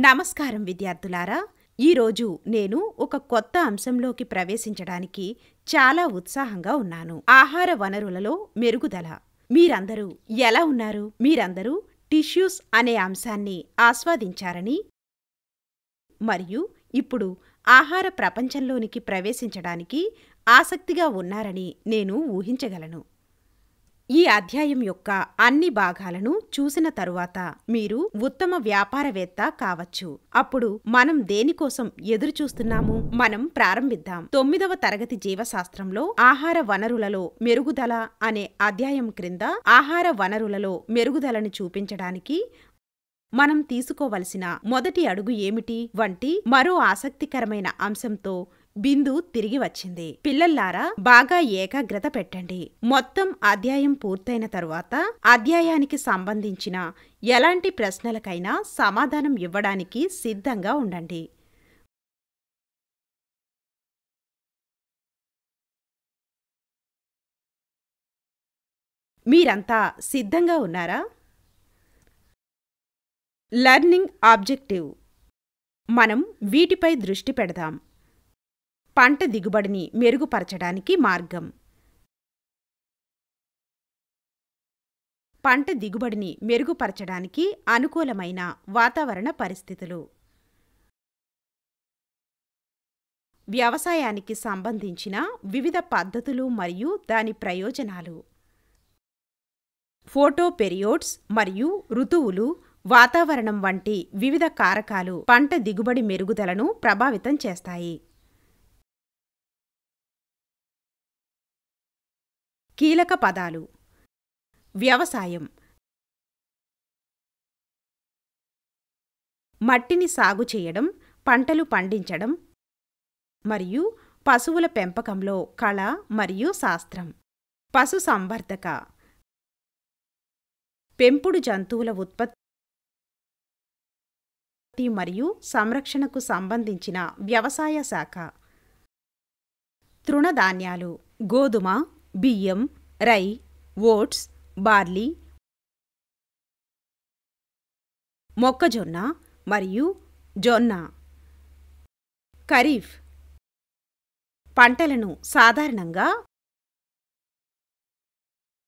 నమస్కారం విద్యార్థులారా, ఈరోజు నేను ఒక కొత్త అంశంలోకి ప్రవేశించడానికి చాలా ఉత్సాహంగా ఉన్నాను. ఆహార వనరులలో మెరుగుదల. మీరందరూ ఎలా ఉన్నారు? మీరందరూ టిష్యూస్ అనే అంశాన్ని ఆస్వాదించారని మరియు ఇప్పుడు ఆహార ప్రపంచంలోనికి ప్రవేశించడానికి ఆసక్తిగా ఉన్నారని నేను ఊహించగలను. ఈ అధ్యాయం యొక్క అన్ని భాగాలను చూసిన తరువాత మీరు ఉత్తమ వ్యాపారవేత్త కావచ్చు. అప్పుడు మనం దేనికోసం ఎదురుచూస్తున్నాము? మనం ప్రారంభిద్దాం. 9వ తరగతి జీవశాస్త్రంలో ఆహార వనరులలో మెరుగుదల అనే అధ్యాయం క్రింద ఆహార వనరులలో మెరుగుదలను చూపించడానికి మనం తీసుకోవలసిన మొదటి అడుగు ఏమిటి వంటి మరో ఆసక్తికరమైన అంశంతో బిందు తిరిగి వచ్చింది. పిల్లల్లారా, బాగా ఏకాగ్రత పెట్టండి. మొత్తం అధ్యాయం పూర్తయిన తరువాత అధ్యాయానికి సంబంధించిన ఎలాంటి ప్రశ్నలకైనా సమాధానం ఇవ్వడానికి సిద్ధంగా ఉండండి. మీరంతా సిద్ధంగా ఉన్నారా? Learning objective. మనం వీటిపై దృష్టి పెడదాం. పంట దిగుబడిని మెరుగుపరచడానికి మార్గం. పంట దిగుబడిని మెరుగుపరచడానికి అనుకూలమైన వాతావరణ పరిస్థితులు. వ్యవసాయానికి సంబంధించిన వివిధ పద్ధతులు మరియు దాని ప్రయోజనాలు. ఫోటో పెరియోడ్స్ మరియు ఋతువులు, వాతావరణం వంటి వివిధ కారకాలు పంట దిగుబడి మెరుగుదలను ప్రభావితం చేస్తాయి. కీలక పదాలు: వ్యవసాయం, మట్టిని సాగు చేయడం, పంటలు పండించడం మరియు పశువుల పెంపకంలో కళ మరియు శాస్త్రం. పశుసంవర్ధక, పెంపుడు జంతువుల ఉత్పత్తి మరియు సంరక్షణకు సంబంధించిన వ్యవసాయ శాఖ. తృణధాన్యాలు: గోధుమ, బియ్యం, రై, ఓట్స్, బార్లీ, మొక్కజొన్న మరియు జొన్న. ఖరీఫ్ పంటలను సాధారణంగా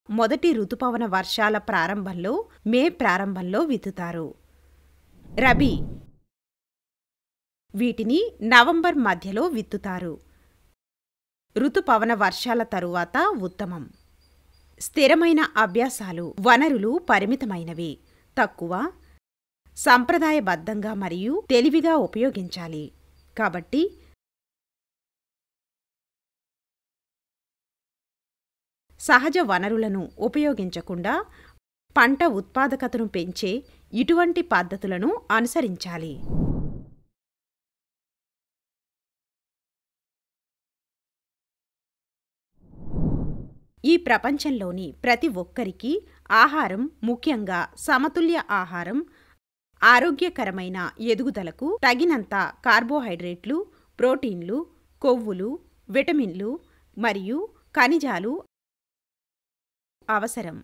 మొదటి ఋతుపవన వర్షాల ప్రారంభంలో, మే ప్రారంభంలో విత్తుతారు. రబీ వీటిని నవంబర్ మధ్యలో విత్తుతారు. ఋతుపవన వర్షాల తరువాత ఉత్తమం. స్థిరమైన అభ్యాసాలు. వనరులు పరిమితమైనవి, తక్కువ, సంప్రదాయబద్ధంగా మరియు తెలివిగా ఉపయోగించాలి. కాబట్టి సహజ వనరులను ఉపయోగించకుండా పంట ఉత్పాదకతను పెంచే ఇటువంటి పద్ధతులను అనుసరించాలి. ఈ ప్రపంచంలోని ప్రతి ఒక్కరికి ఆహారం, ముఖ్యంగా సమతుల్య ఆహారం, ఆరోగ్యకరమైన ఎదుగుదలకు తగినంత కార్బోహైడ్రేట్లు, ప్రోటీన్లు, కొవ్వులు, విటమిన్లు మరియు ఖనిజాలు అవసరం.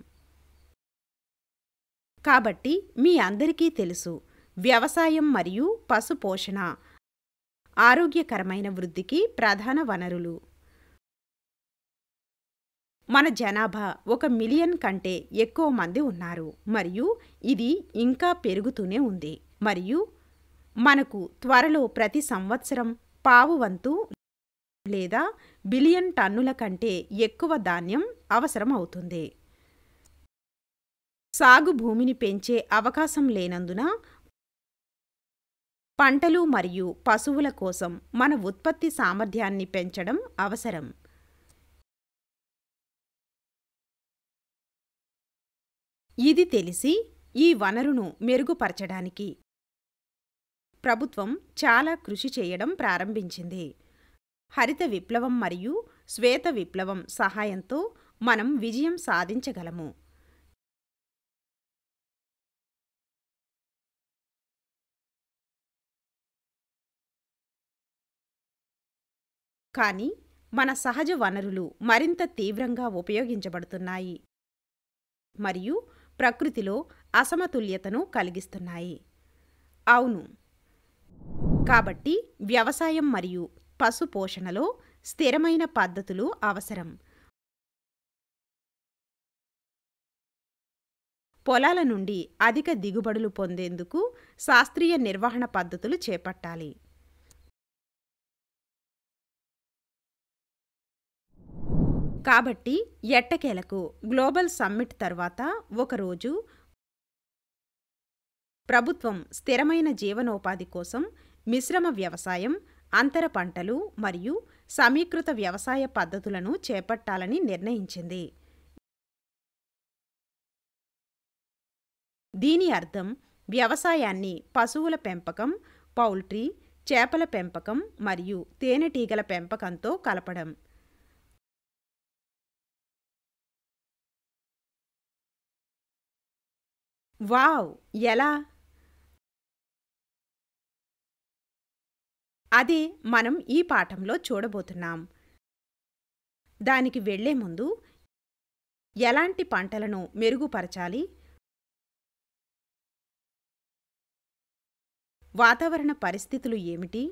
కాబట్టి మీ అందరికీ తెలుసు, వ్యవసాయం మరియు పశుపోషణ ఆరోగ్యకరమైన వృద్ధికి ప్రధాన వనరులు. మన జనాభా 1 మిలియన్ కంటే ఎక్కువ మంది ఉన్నారు మరియు ఇది ఇంకా పెరుగుతూనే ఉంది. మరియు మనకు త్వరలో ప్రతి సంవత్సరం పావు వంతు లేదా బిలియన్ టన్నుల కంటే ఎక్కువ ధాన్యం అవసరం అవుతుంది. సాగు భూమిని పెంచే అవకాశం లేనందున పంటలు మరియు పశువుల కోసం మన ఉత్పత్తి సామర్థ్యాన్ని పెంచడం అవసరం. ఇది తెలిసి ఈ వనరును మెరుగుపరచడానికి ప్రభుత్వం చాలా కృషి చేయడం ప్రారంభించింది. హరిత విప్లవం మరియు శ్వేత విప్లవం సహాయంతో మనం విజయం సాధించగలము. కానీ మన సహజ వనరులు మరింత తీవ్రంగా ఉపయోగించబడుతున్నాయి మరియు ప్రకృతిలో అసమతుల్యతను కలిగిస్తున్నాయి. అవును, కాబట్టి వ్యవసాయం మరియు పశు పోషణలో స్థిరమైన పద్ధతులు అవసరం. పొలాల నుండి అధిక దిగుబడులు పొందేందుకు శాస్త్రీయ నిర్వహణ పద్ధతులు చేపట్టాలి. కాబట్టి ఎట్టకేలకు గ్లోబల్ సమ్మిట్ తర్వాత ఒకరోజు ప్రభుత్వం స్థిరమైన జీవనోపాధి కోసం మిశ్రమ వ్యవసాయం, అంతర పంటలు మరియు సమీకృత వ్యవసాయ పద్ధతులను చేపట్టాలని నిర్ణయించింది. దీని అర్థం వ్యవసాయాన్ని పశువుల పెంపకం, పౌల్ట్రీ, చేపల పెంపకం మరియు తేనెటీగల పెంపకంతో కలపడం. వావ్! ఎలా? అదే మనం ఈ పాఠంలో చూడబోతున్నాం. దానికి వెళ్లే ముందు ఎలాంటి పంటలను మెరుగుపరచాలి, వాతావరణ పరిస్థితులు ఏమిటి,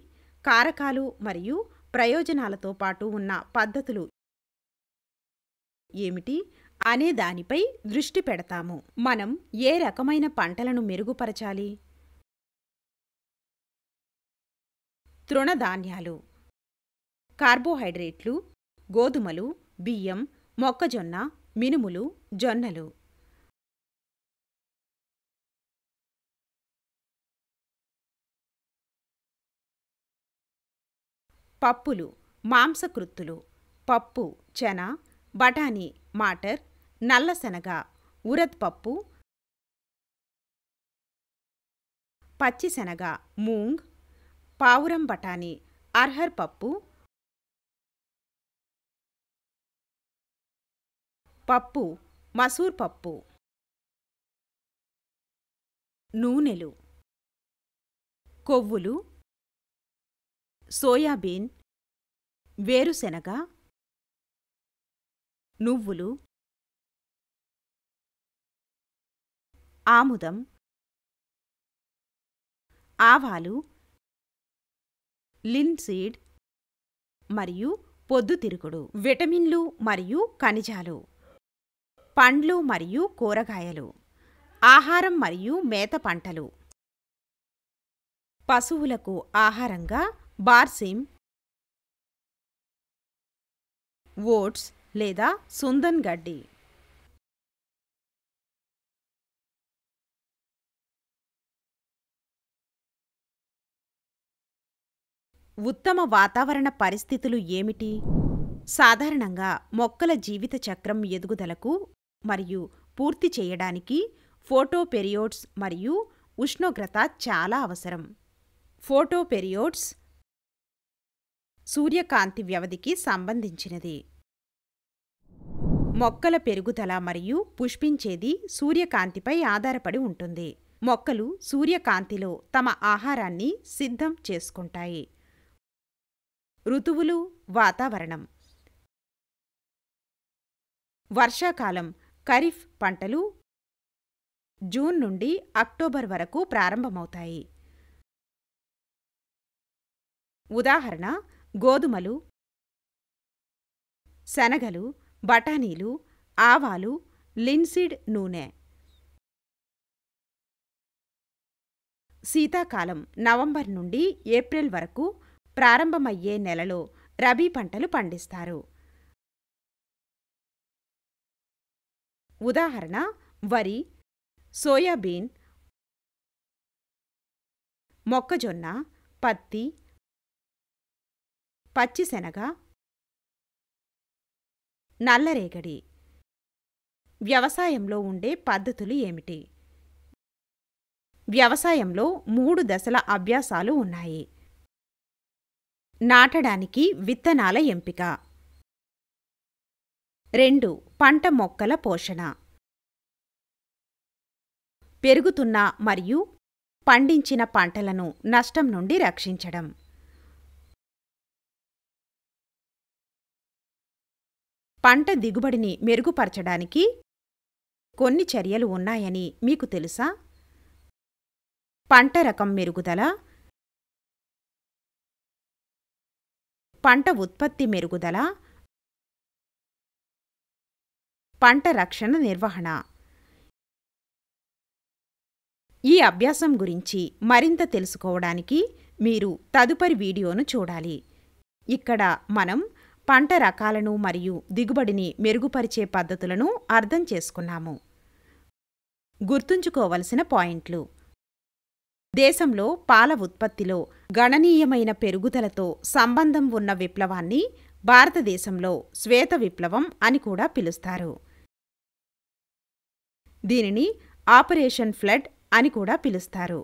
కారకాలు మరియు ప్రయోజనాలతో పాటు ఉన్న పద్ధతులు ఏమిటి అనే దానిపై దృష్టి పెడతాము. మనం ఏ రకమైన పంటలను మెరుగుపరచాలి? తృణధాన్యాలు, కార్బోహైడ్రేట్లు, గోధుమలు, బియ్యం, మొక్కజొన్న, మినుములు, జొన్నలు. పప్పులు, మాంసకృత్తులు, పప్పు, చెన, బఠానీ, మాటర్, నల్లశనగ, ఉరద్ పప్పు, పచ్చిశనగ, మూంగ్, పావురం బఠానీ, అర్హర్ పప్పు, పప్పు, మసూర్ పప్పు. నూనెలు, కొవ్వులు, సోయాబీన్, వేరుశెనగ, నువ్వులు, ఆముదం, ఆవాలు, లిన్సీడ్ మరియు పొద్దుతిరుగుడు. విటమిన్లు మరియు ఖనిజాలు, పండ్లు మరియు కూరగాయలు, ఆహారం మరియు మేత పంటలు. పశువులకు ఆహారంగా బార్సిమ్, ఓట్స్ లేదా సుందన్ గడ్డి. ఉత్తమ వాతావరణ పరిస్థితులు ఏమిటి? సాధారణంగా మొక్కల జీవిత చక్రం ఎదుగుదలకు మరియు పూర్తి చేయడానికి ఫోటోపెరియోడ్స్ మరియు ఉష్ణోగ్రత చాలా అవసరం. ఫోటోపెరియోడ్స్ సూర్యకాంతి వ్యవధికి సంబంధించినది. మొక్కల పెరుగుదల మరియు పుష్పించేది సూర్యకాంతిపై ఆధారపడి ఉంటుంది. మొక్కలు సూర్యకాంతిలో తమ ఆహారాన్ని సిద్ధం చేసుకుంటాయి. ఋతువులు, వాతావరణం. వర్షాకాలం ఖరీఫ్ పంటలు జూన్ నుండి అక్టోబర్ వరకు ప్రారంభమవుతాయి. ఉదాహరణ: గోధుమలు, శనగలు, బఠానీలు, ఆవాలు, లిన్సీడ్ నూనె. శీతాకాలం నవంబర్ నుండి ఏప్రిల్ వరకు ప్రారంభమయ్యే నెలలో రబీ పంటలు పండిస్తారు. ఉదాహరణ: వరి, సోయాబీన్, మొక్కజొన్న, పత్తి, పచ్చిశనగ, నల్లరేగడి. వ్యవసాయంలో ఉండే పద్ధతులు ఏమిటి? వ్యవసాయంలో 3 దశల అభ్యాసాలు ఉన్నాయి. నాటడానికి విత్తనాల ఎంపిక. 2. పంట మొక్కల పోషణ. పెరుగుతున్న మరియు పండించిన పంటలను నష్టం నుండి రక్షించడం. పంట దిగుబడిని మెరుగుపరచడానికి కొన్ని చర్యలు ఉన్నాయని మీకు తెలుసా? పంట రకం మెరుగుదల, పంట ఉత్పత్తి మెరుగుదల, పంట రక్షణ నిర్వహణ. ఈ అభ్యాసం గురించి మరింత తెలుసుకోవడానికి మీరు తదుపరి వీడియోను చూడాలి. ఇక్కడ మనం పంట రకాలను మరియు దిగుబడిని మెరుగుపరిచే పద్ధతులను అర్థం చేసుకున్నాము. గుర్తుంచుకోవలసిన పాయింట్లు: దేశంలో పాల ఉత్పత్తిలో గణనీయమైన పెరుగుదలతో సంబంధం ఉన్న విప్లవాన్ని భారతదేశంలో శ్వేత విప్లవం అని కూడా పిలుస్తారు. దీనిని ఆపరేషన్ ఫ్లడ్ అని కూడా పిలుస్తారు.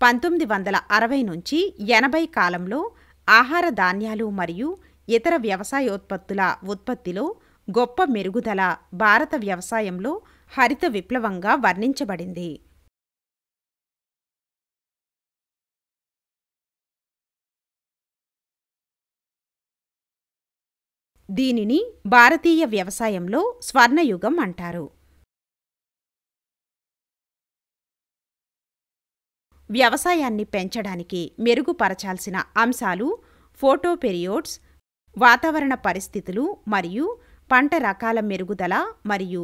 1960 నుంచి 80 కాలంలో ఆహార ధాన్యాలు మరియు ఇతర వ్యవసాయోత్పత్తుల ఉత్పత్తిలో గొప్ప మెరుగుదల భారత వ్యవసాయంలో హరిత విప్లవంగా వర్ణించబడింది. దీనిని భారతీయ వ్యవసాయంలో స్వర్ణయుగం అంటారు. వ్యవసాయాన్ని పెంచడానికి మెరుగుపరచాల్సిన అంశాలు ఫోటోపెరియోడ్స్, వాతావరణ పరిస్థితులు మరియు పంట రకాల మెరుగుదల మరియు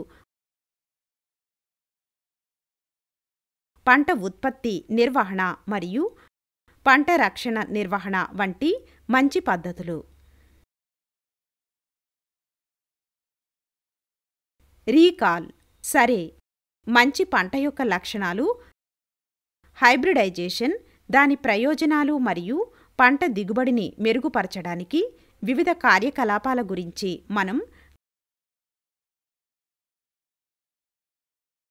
పంట ఉత్పత్తి నిర్వహణ మరియు పంట రక్షణ నిర్వహణ వంటి మంచి పద్ధతులు. రీకాల్. సరే, మంచి పంట యొక్క లక్షణాలు, హైబ్రిడైజేషన్, దాని ప్రయోజనాలు మరియు పంట దిగుబడిని మెరుగుపరచడానికి వివిధ కార్యకలాపాల గురించి మనం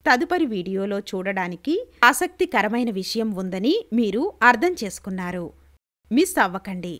తదుపరి వీడియోలో చూడడానికి ఆసక్తికరమైన విషయం ఉందని మీరు అర్థం చేసుకున్నారు. మిస్ అవ్వకండి.